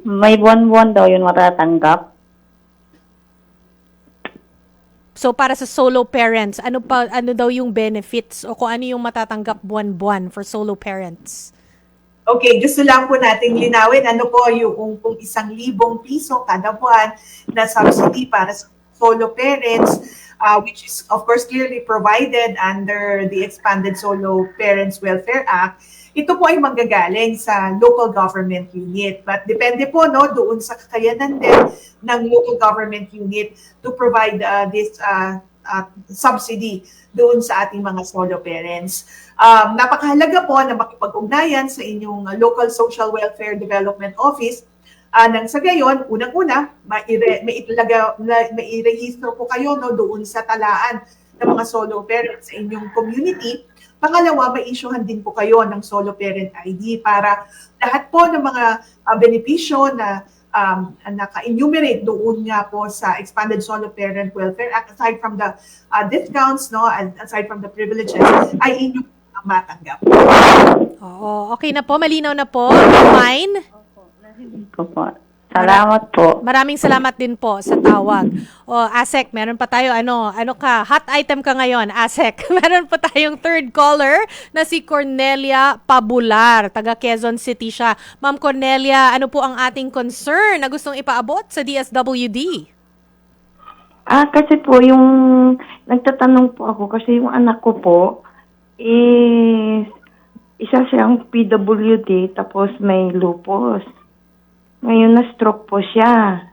may buwan-buwan daw yun matatanggap? So, para sa solo parents, ano daw yung benefits o kung ano yung matatanggap buwan-buwan for solo parents? Okay, gusto lang po nating linawin ano po yung kung 1,000 piso kada buwan na subsidy para sa solo parents, which is of course clearly provided under the Expanded Solo Parents Welfare Act. Ito po ay manggagaling sa local government unit. But depende po doon sa kakayanan din ng local government unit to provide this subsidy doon sa ating mga solo parents. Napakahalaga po na makipag-ugnayan sa inyong local social welfare development office nang sa gayon, unang-una, mai-register po kayo doon sa talaan ng mga solo parents sa inyong community. Pangalawa, ma-issuehan din po kayo ng solo parent ID para lahat po ng mga benepisyo na naka-enumerate doon nga po sa Expanded Solo Parent Welfare Act, aside from the discounts, and aside from the privileges, ay inyong matanggap. Oo, okay na po. Malinaw na po. Mine? Po. Salamat po. Maraming salamat din po sa tawag. ASEC, meron pa tayo, hot item ka ngayon, ASEC. Meron pa tayong third caller na si Cornelia Pabular, taga Quezon City siya. Ma'am Cornelia, ano po ang ating concern na gustong ipaabot sa DSWD? Kasi po yung nagtatanong po ako kasi yung anak ko po is isa siyang PWD tapos may lupus. Ngayon na-stroke po siya.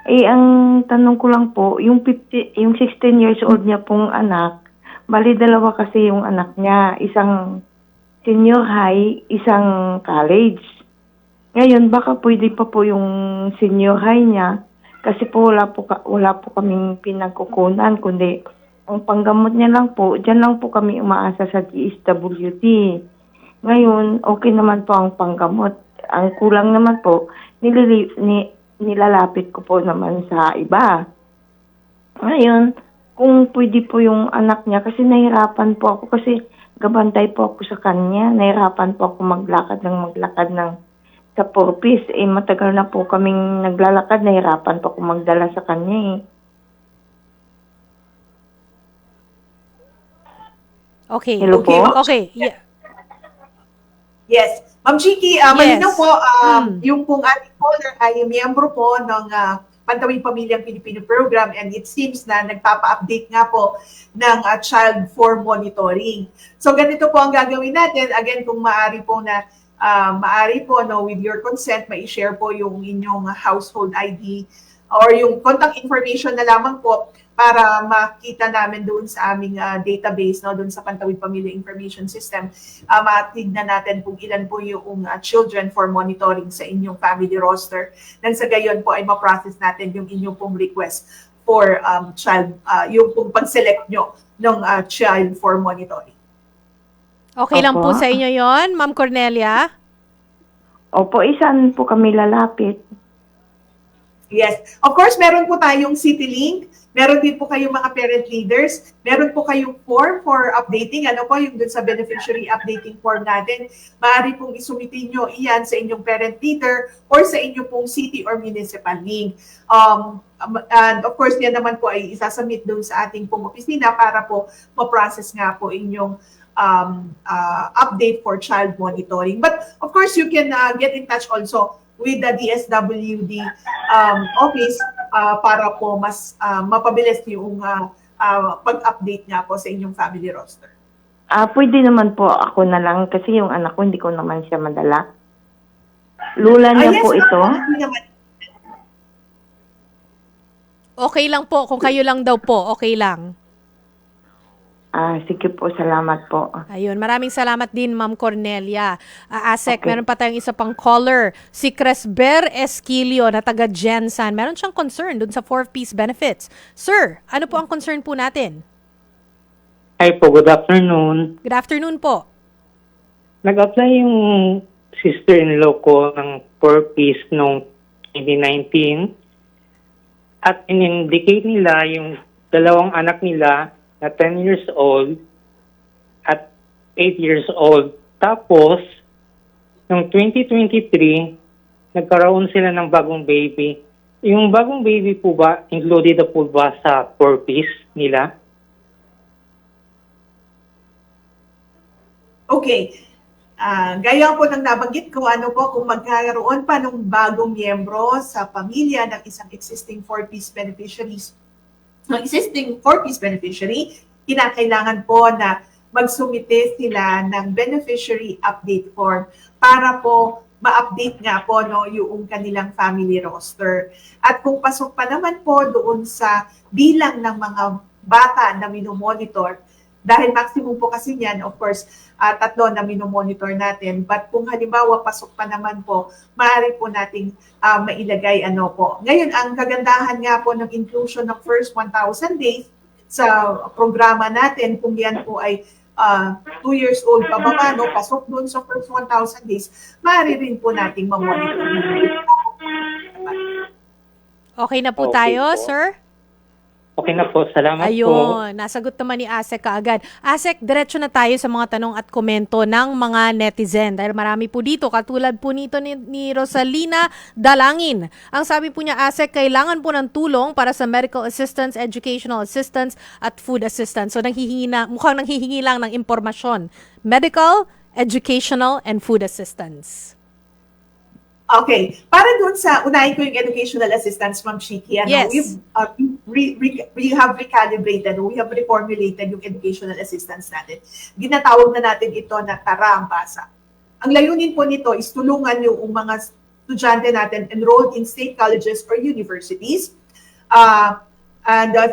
Ang tanong ko lang po, yung 16 years old niya pong anak, bali dalawa kasi yung anak niya, isang senior high, isang college. Ngayon baka pwede pa po yung senior high niya kasi po wala po kaming pinagkukunan kundi ang panggamot niya lang po, diyan lang po kami umaasa sa DSWD. Ngayon, okay naman po ang panggamot. Ang kulang naman po, nilalapit ko po naman sa iba. Ngayon, kung pwede po yung anak niya, kasi nahirapan po ako, kasi gabantay po ako sa kanya, nahirapan po ako maglakad ng sa purpose. Matagal na po kaming naglalakad, nahirapan po ako magdala sa kanya Okay. Hello Okay, po? Okay. Yeah. Yes. Ma'am Chiki, malinaw po, yung pong ating caller ay miyembro po ng Pantawid Pamilyang Pilipino Program, and it seems na nagpapa-update nga po ng Child for Monitoring. So ganito po ang gagawin natin. Again, kung maaari po with your consent, ma-share po yung inyong household ID or yung contact information na lamang po para makita namin doon sa aming database, doon sa Pantawid Pamilya Information System, matignan natin kung ilan po yung children for monitoring sa inyong family roster. Nang sa gayon po ay ma-process natin yung inyong pong request for child, yung pong pag-select nyo ng child for monitoring. Okay lang po Opo. sa inyo yon, Ma'am Cornelia? Opo, isan po kami lalapit. Yes. Of course, meron po tayong CityLink. Meron din po kayong mga parent leaders. Meron po kayong form for updating. Ano po, yung dun sa beneficiary updating form natin. Maaari pong isumitin nyo iyan sa inyong parent leader or sa inyong pong city or municipal link. And of course, yan naman po ay isasubmit dun sa ating pong opisina para po ma-process nga po inyong update for child monitoring. But of course, you can get in touch also with the DSWD office para po mas mapabilis yung pag-update nga po sa inyong family roster. Pwede naman po ako na lang kasi yung anak ko hindi ko naman siya madala. Lula niya Yes, po ito. hindi naman. Okay lang po. Kung kayo lang daw po, okay lang. Sige po, salamat po. Ayun, maraming salamat din, Ma'am Cornelia. Asek, Okay. meron pa tayong isa pang caller. Si Cresber Esquilio na taga Jensan. Meron siyang concern dun sa 4-piece benefits. Sir, ano po ang concern po natin? Hi po, good afternoon. Good afternoon po. Nag-apply yung sister-in-law ko ng 4-piece noong 2019 at in-indicate nila yung dalawang anak nila na 10 years old at 8 years old. Tapos, noong 2023, nagkaroon sila ng bagong baby. Yung bagong baby po ba, included na po ba sa 4-piece nila? Okay. Gaya po ng nabanggit ko, ano po, kung magkaroon pa ng bagong miyembro sa pamilya ng isang existing 4-piece beneficiaries, kinakailangan po na magsumite sila ng beneficiary update form para po ma-update nga po yung kanilang family roster. At kung pasok pa naman po doon sa bilang ng mga bata na minomonitor, dahil maximum po kasi niyan, of course, 3 na minomonitor natin. But kung halimbawa pasok pa naman po, maaari po nating mailagay ano po. Ngayon, ang kagandahan nga po ng inclusion ng first 1,000 days sa programa natin, kung yan po ay 2 years old pababa, pasok doon sa first 1,000 days, maaari rin po nating mamonitor. Okay na po Okay tayo, po. sir? Okay na po, salamat po. Ayun, nasagot naman ni Asek kaagad. Asek, diretso na tayo sa mga tanong at komento ng mga netizen. Dahil marami po dito, katulad po nito ni Rosalina Dalangin. Ang sabi po niya, Asek, kailangan po ng tulong para sa medical assistance, educational assistance, at food assistance. So, mukhang nanghihingi lang ng impormasyon. Medical, educational, and food assistance. Okay. Para doon sa, unahin ko yung educational assistance, Ma'am Shiki. Yes. We have recalibrated, we have reformulated yung educational assistance natin. Ginatawag na natin ito na Tara ang Basa. Ang layunin po nito is tulungan yung mga estudyante natin enrolled in state colleges or universities.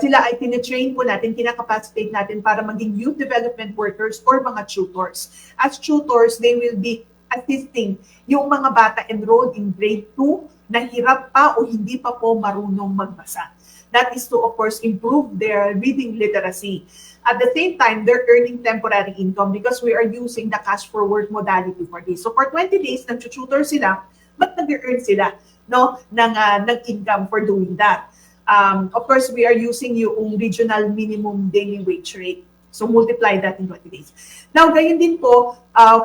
Sila ay tinitrain po natin, kinakapacitate natin para maging youth development workers or mga tutors. As tutors, they will be assisting yung mga bata enrolled in grade 2 na hirap pa o hindi pa po marunong magbasa. That is to, of course, improve their reading literacy. At the same time, they're earning temporary income because we are using the cash for work modality for this. So for 20 days, nag-tutor sila, but nag-earn sila ng income for doing that. Of course, we are using yung regional minimum daily wage rate. So multiply that in 20 days. Now, gayon din po,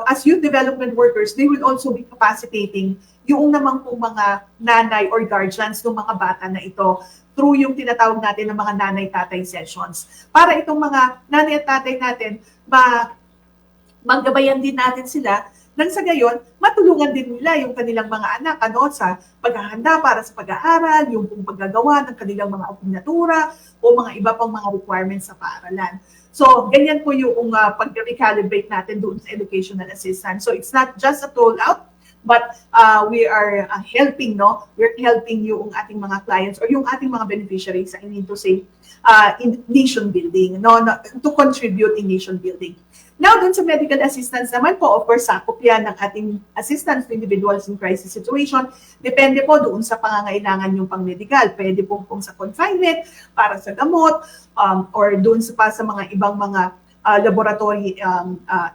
as youth development workers, they will also be capacitating yung namang pong mga nanay or guardians ng mga bata na ito through yung tinatawag natin ng mga nanay-tatay sessions. Para itong mga nanay at tatay natin, maggabayan din natin sila nang sa gayon, matulungan din nila yung kanilang mga anak sa paghahanda para sa pag-aaral, yung paggagawa ng kanilang mga asignatura o mga iba pang mga requirements sa paaralan. So, ganyan po yung pag-recalibrate natin doon sa educational assistance. So, it's not just a rollout, but we are helping, we're helping yung ating mga clients or yung ating mga beneficiaries, I mean to say, in nation building, to contribute in nation building. Now, dun sa medical assistance naman po, of course, sakop yan ng ating assistance to individuals in crisis situation. Depende po doon sa pangangailangan yung pang-medical. Pwede po sa confinement, para sa gamot, or doon sa mga ibang mga laboratory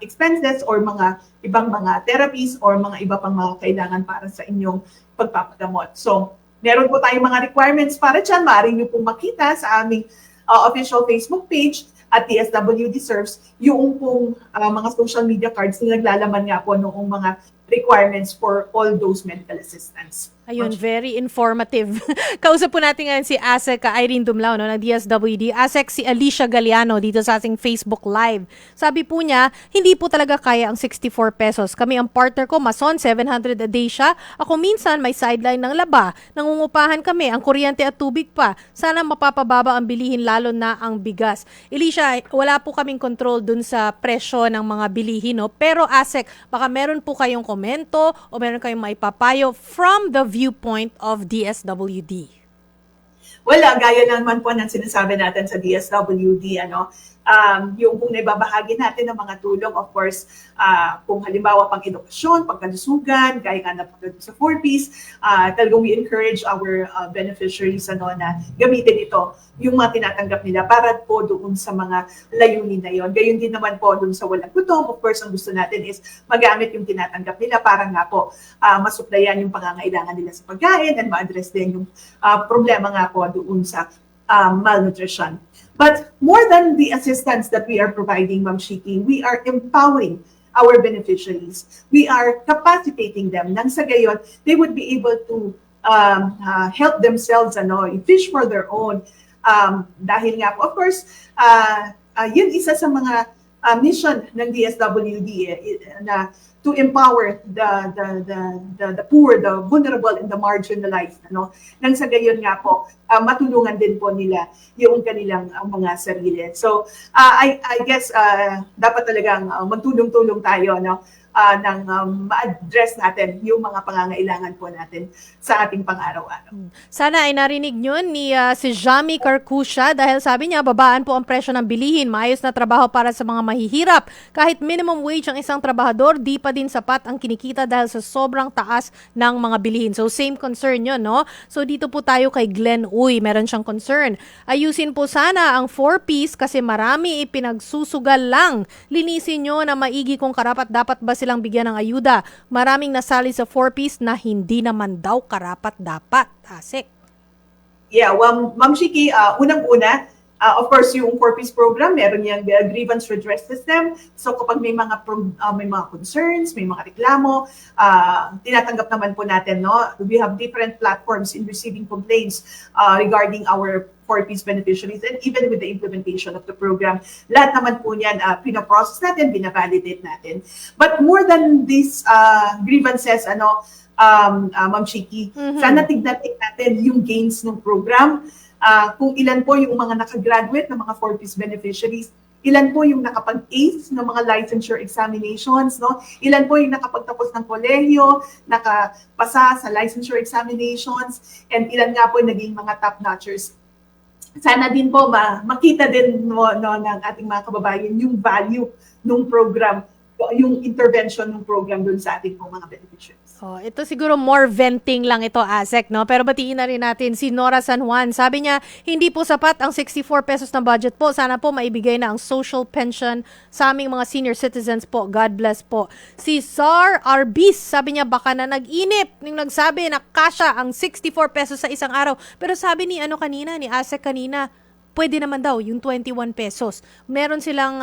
expenses or mga ibang mga therapies or mga iba pang mga kailangan para sa inyong pagpapagamot. So, Meron po tayong mga requirements para dyan. Maaari nyo pong makita sa aming official Facebook page at DSWD Serves yung pong mga social media cards na naglalaman nga po noong mga requirements for all those medical assistance. Ayun, very informative. Kausap po natin ngayon si ASEC Irene Dumlao, no, ng DSWD. ASEC si Alicia Galiano dito sa ating Facebook Live. Sabi po niya, hindi po talaga kaya ang 64 pesos. Kami ang partner ko, Mason, 700 a day siya. Ako minsan may sideline ng laba. Nangungupahan kami, ang kuryente at tubig pa. Sana mapapababa ang bilihin, lalo na ang bigas. Alicia, wala po kaming control dun sa presyo ng mga bilihin, no? Pero ASEC, baka meron po kayong komento o meron kayong maipapayo from the viewpoint of DSWD. Well, gaya naman po ng sinasabi natin sa DSWD, yung kung naibabahagi natin ng mga tulong, of course, kung halimbawa pang edukasyon, pagkalusugan, gaya nga na sa 4Ps, talagang we encourage our beneficiaries na gamitin ito, yung mga tinatanggap nila para po doon sa mga layunin na yon. Gayon din naman po doon sa walang gutom, of course, ang gusto natin is magamit yung tinatanggap nila para nga po masuplayan yung pangangailangan nila sa pagkain and ma-address din yung problema nga po doon sa malnutrition. But more than the assistance that we are providing, Ma'am Shiki, we are empowering our beneficiaries. We are capacitating them. Nang sa gayon, they would be able to help themselves, fish for their own. Dahil nga po, of course, yun isa sa mga mission ng DSWD na to empower the poor, the vulnerable, and the marginalized. Nang sa gayon nga po, matulungan din po nila yung kanilang mga sarili. So, I guess, dapat talagang magtulong-tulong tayo, nang ma-address natin yung mga pangangailangan po natin sa ating pang-araw-araw. Sana ay narinig nyo ni si Jami Carcusia dahil sabi niya, babaan po ang presyo ng bilihin, maayos na trabaho para sa mga mahihirap. Kahit minimum wage ang isang trabahador, di pa din sapat ang kinikita dahil sa sobrang taas ng mga bilihin. So same concern yun, no? So dito po tayo kay Glenn Uy, meron siyang concern. Ayusin po sana ang 4Ps kasi marami ipinagsusugal lang. Linisin nyo na maigi kung karapat dapat ba silang bigyan ng ayuda. Maraming nasali sa 4Ps na hindi naman daw karapat-dapat. ASEC. Yeah, well, Ma'am Shiki, unang-una, of course, yung 4Ps program, meron yung grievance redress system. So kapag may mga concerns, may mga reklamo, tinatanggap naman po natin, no? We have different platforms in receiving complaints regarding our 4Ps beneficiaries and even with the implementation of the program. Lahat naman po niyan, pinaprocess natin, binavalidate natin. But more than these grievances, Ma'am Shiki, sana tignan natin yung gains ng program. Kung ilan po yung mga nakagraduate ng mga 4Ps beneficiaries, ilan po yung nakapag-ace ng mga licensure examinations, no? Ilan po yung nakapagtapos ng kolehiyo, nakapasa sa licensure examinations, and ilan nga po naging mga top-notchers. Sana din po makita din ng ating mga kababayan yung value ng program, yung intervention ng program dun sa ating mga beneficiaries. Oh, ito siguro more venting lang ito, ASEC, no? Pero batiin na rin natin si Nora San Juan. Sabi niya, hindi po sapat ang 64 pesos na budget po. Sana po maibigay na ang social pension sa aming mga senior citizens po. God bless po. Si Zar Arbis, sabi niya, baka na nag-inip nung nagsabi na kasya ang 64 pesos sa isang araw. Pero sabi ni ASEC kanina, pwede naman daw yung 21 pesos. Meron silang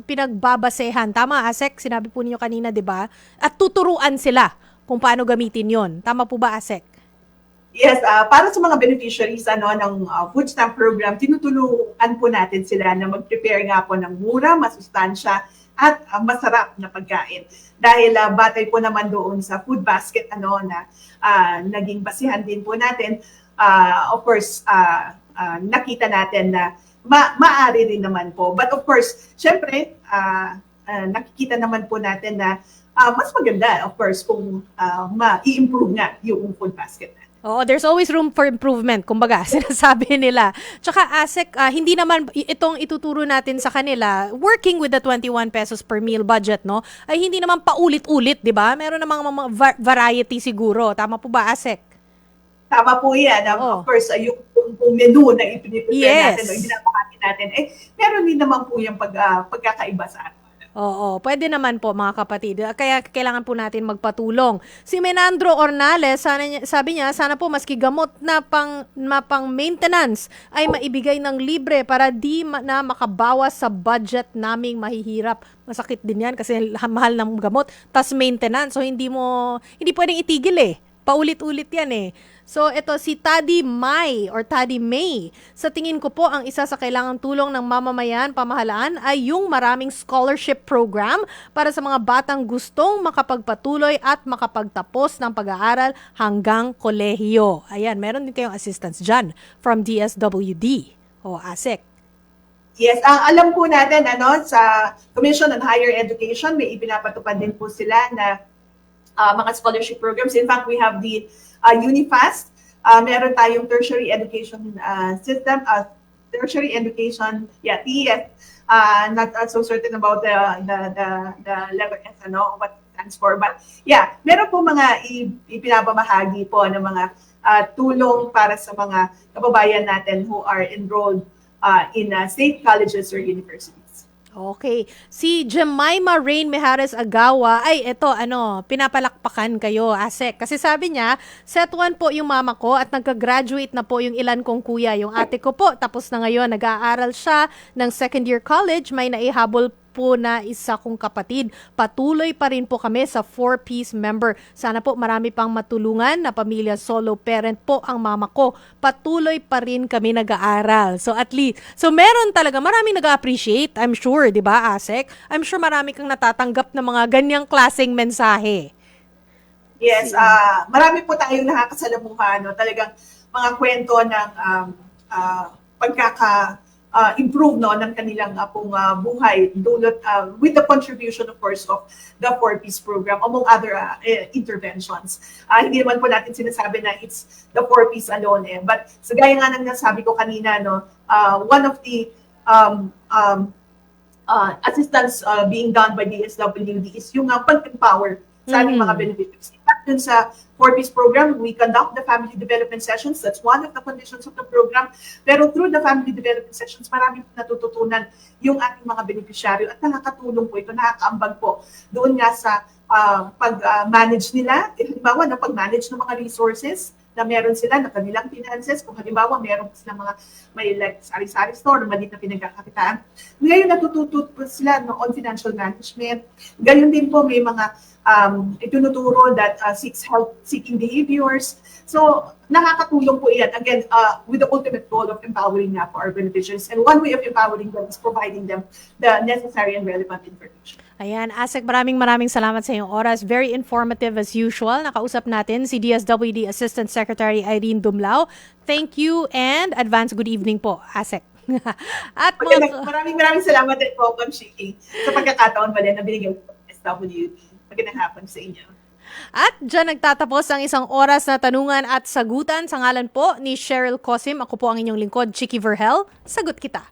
pinagbabasehan. Tama, ASEC? Sinabi po niyo kanina, 'di ba? At tuturuan sila kung paano gamitin 'yon. Tama po ba, ASEC? Yes, para sa mga beneficiaries ng food stamp program, tinutulungan po natin sila na mag-prepare nga po ng mura, masustansya at masarap na pagkain. Dahil batay po naman doon sa food basket na naging basihan din po natin. Of course, nakita natin na maaari rin naman po. But of course, syempre, nakikita naman po natin na mas maganda, of course, kung ma-i-improve nga yung food basket natin. Oo, there's always room for improvement, kumbaga, sinasabi nila. Tsaka, ASEC, hindi naman itong ituturo natin sa kanila, working with the 21 pesos per meal budget, no, ay hindi naman paulit-ulit, di ba? Meron namang mga variety siguro. Tama po ba, ASEC? Tama po yan. Of course, yung menu na ipiniprepare natin, Yes. Binabahagi natin, meron din naman po yung pagkakaiba sa atin. Oo, pwede naman po mga kapatid. Kaya kailangan po natin magpatulong. Si Menandro Ornales, sabi niya, sana po maski gamot na pang maintenance ay maibigay ng libre para na makabawas sa budget naming mahihirap. Masakit din yan kasi mahal ng gamot. Tas maintenance, so hindi pwedeng itigil eh. Paulit-ulit yan eh. So, ito si Taddy May or Taddy May. Sa tingin ko po, ang isa sa kailangang tulong ng mamamayan, pamahalaan ay yung maraming scholarship program para sa mga batang gustong makapagpatuloy at makapagtapos ng pag-aaral hanggang kolehiyo. Ayan, meron din kayong assistance dyan from DSWD o ASEC. Yes, alam po natin sa Commission on Higher Education, may ipinapatupad din po sila na mga scholarship programs. In fact, we have the UniFast. Meron tayong tertiary education system, tertiary education, TES. Not so certain about the letter S, what it stands for. But yeah, meron po mga ipinapamahagi po ng mga tulong para sa mga kababayan natin who are enrolled in state colleges or universities. Okay. Si Jemima Rain Mejares Agawa, ay ito, pinapalakpakan kayo, ASEC. Kasi sabi niya, set 1 po yung mama ko at nagka-graduate na po yung ilan kong kuya. Yung ate ko po, tapos na ngayon, nag-aaral siya ng second year college, may naihabol po na isa kong kapatid. Patuloy pa rin po kami sa 4-piece member. Sana po marami pang matulungan na pamilya, solo parent po ang mama ko. Patuloy pa rin kami nag-aaral. So at least, meron talaga, maraming nag-appreciate, I'm sure, di ba, ASEC? I'm sure marami kang natatanggap ng mga ganyang klaseng mensahe. Yes, marami po tayong nakakasalamuha, talagang mga kwento ng improve ng kanilang pong buhay dulot with the contribution of course of the 4-piece program among other interventions. Hindi naman po natin sinasabi na it's the 4-piece alone but sa gaya nga ng nasabi ko kanina one of the assistance being done by DSWD is yung pag-empower sa ating mga beneficiaries. Dun sa 4-piece program, we conduct the family development sessions. That's one of the conditions of the program. Pero through the family development sessions, marami natututunan yung ating mga beneficiaryo at nakakatulong po ito, nakakaambag po doon nga sa pag-manage nila. Halimbawa, na pag-manage ng mga resources na meron sila na kanilang finances. Kung halimbawa, meron silang mga may like sari-sari store, maliit na pinagkakakitaan. Ngayon, natututo po sila on financial management. Gayon din po, may mga itunuturo that seeking behaviors. So, nakakatulong po iyan. Again, with the ultimate goal of empowering na for our beneficiaries. And one way of empowering them is providing them the necessary and relevant information. Ayan, ASEC, maraming salamat sa iyong oras. Very informative as usual. Nakausap natin si DSWD Assistant Secretary Irene Dumlao. Thank you and advance good evening po, ASEC. At maraming salamat din po, Ma'am Shiki, sa pagkakataon ba din na binigyan po ng SWD. Magandang hapon sa inyo. At dyan nagtatapos ang isang oras na tanungan at sagutan sa ngalan po ni Cheryl Cosim. Ako po ang inyong lingkod, Chiki Verhel. Sagot kita.